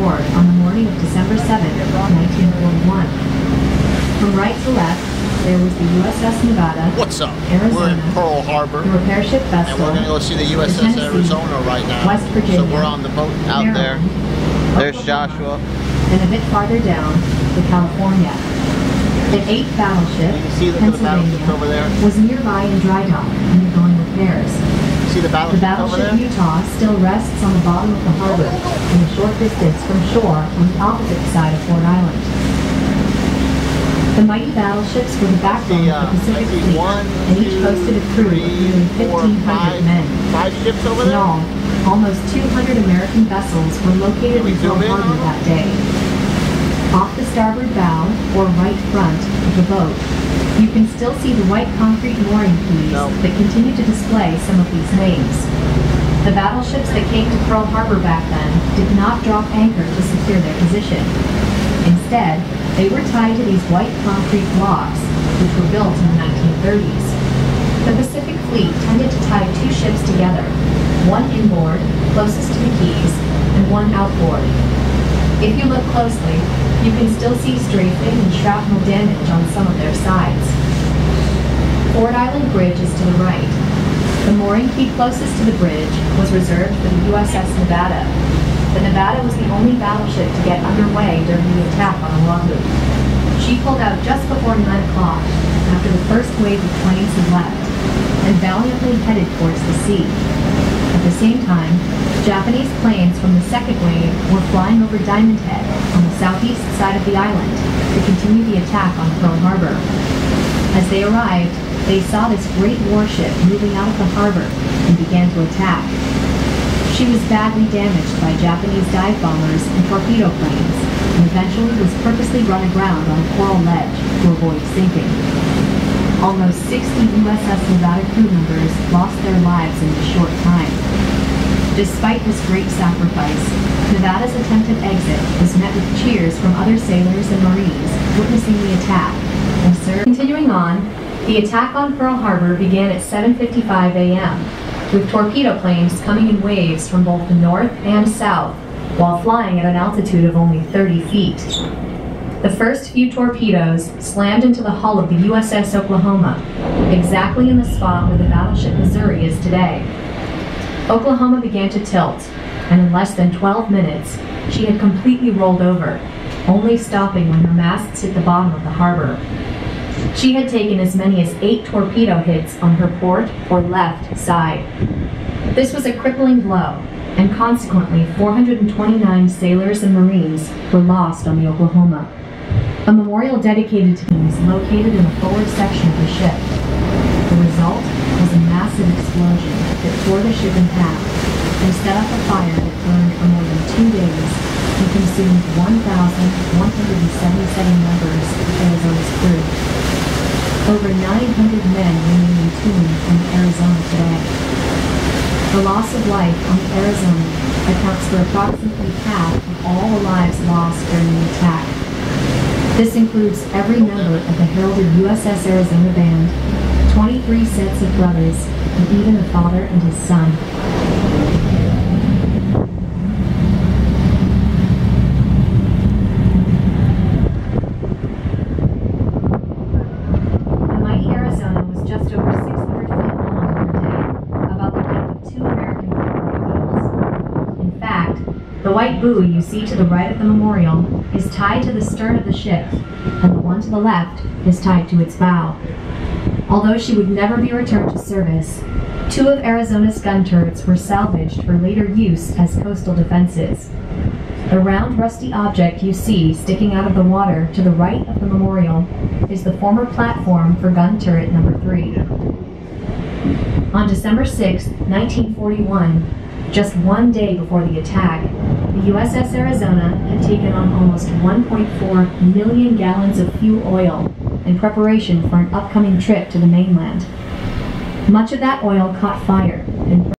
aboard on the morning of December 7, 1941. From right to left, there was the USS Nevada, What's up? Arizona, We're in Pearl Harbor, the repair ship Vestal, and we're going to go see the USS Arizona right now. West Virginia, so we're on the boat out Maryland, there. There's Oklahoma, Joshua. and a bit farther down, the California. The 8th battleship, You can see the battleships over there. Pennsylvania, was nearby in dry dock, undergoing repairs. See the The battleship over battleship there? Utah still rests on the bottom of the harbor, in a short distance from shore on the opposite side of Ford Island. The mighty battleships were the backbone of the Pacific Fleet, and each boasted a crew of nearly 1,500 men. 5 ships over In there? all, almost 200 American vessels were located in Pearl Harbor that day. Off the starboard bow, or right front, of the boat, you can still see the white concrete mooring keys that continue to display some of these names. The battleships that came to Pearl Harbor back then did not drop anchor to secure their position. Instead, they were tied to these white concrete blocks, which were built in the 1930s. The Pacific Fleet tended to tie 2 ships together, one inboard, closest to the keys, and one outboard. If you look closely, you can still see strafing and shrapnel damage on some of their sides. Ford Island Bridge is to the right. The mooring key closest to the bridge was reserved for the USS Nevada. The Nevada was the only battleship to get underway during the attack on Oahu. She pulled out just before 9 o'clock, after the first wave of planes had left, and valiantly headed towards the sea. At the same time, Japanese planes from the second wave were flying over Diamond Head on the southeast side of the island to continue the attack on Pearl Harbor. As they arrived, they saw this great warship moving out of the harbor and began to attack. She was badly damaged by Japanese dive bombers and torpedo planes, and eventually was purposely run aground on a coral ledge to avoid sinking. Almost 60 USS Nevada crew members lost their lives in a short time. Despite this great sacrifice, Nevada's attempted exit was met with cheers from other sailors and Marines witnessing the attack. And continuing on, the attack on Pearl Harbor began at 7:55 a.m., with torpedo planes coming in waves from both the north and south, while flying at an altitude of only 30 feet. The first few torpedoes slammed into the hull of the USS Oklahoma, exactly in the spot where the battleship Missouri is today. Oklahoma began to tilt, and in less than 12 minutes, she had completely rolled over, only stopping when her masts hit the bottom of the harbor. She had taken as many as 8 torpedo hits on her port or left side. This was a crippling blow, and consequently 429 sailors and Marines were lost on the Oklahoma. A memorial dedicated to them is located in the forward section of the ship. The result was a massive explosion that tore the ship in half and set off a fire that burned for more than 2 days and consumed 1,177 members of Arizona's crew. Over 900 men remain entombed in Arizona today. The loss of life on the Arizona accounts for approximately half of all the lives lost during the attack. This includes every member of the heralded USS Arizona Band, 23 sets of brothers, and even a father and his son. The mighty Arizona was just over 600 feet long on her day, about the length of 2 American football fields. In fact, the white buoy you see to the right of the memorial is tied to the stern of the ship, and the one to the left is tied to its bow. Although she would never be returned to service, 2 of Arizona's gun turrets were salvaged for later use as coastal defenses. The round rusty object you see sticking out of the water to the right of the memorial is the former platform for gun turret number 3. On December 6, 1941, just 1 day before the attack, the USS Arizona had taken on almost 1.4 million gallons of fuel oil in preparation for an upcoming trip to the mainland. Much of that oil caught fire and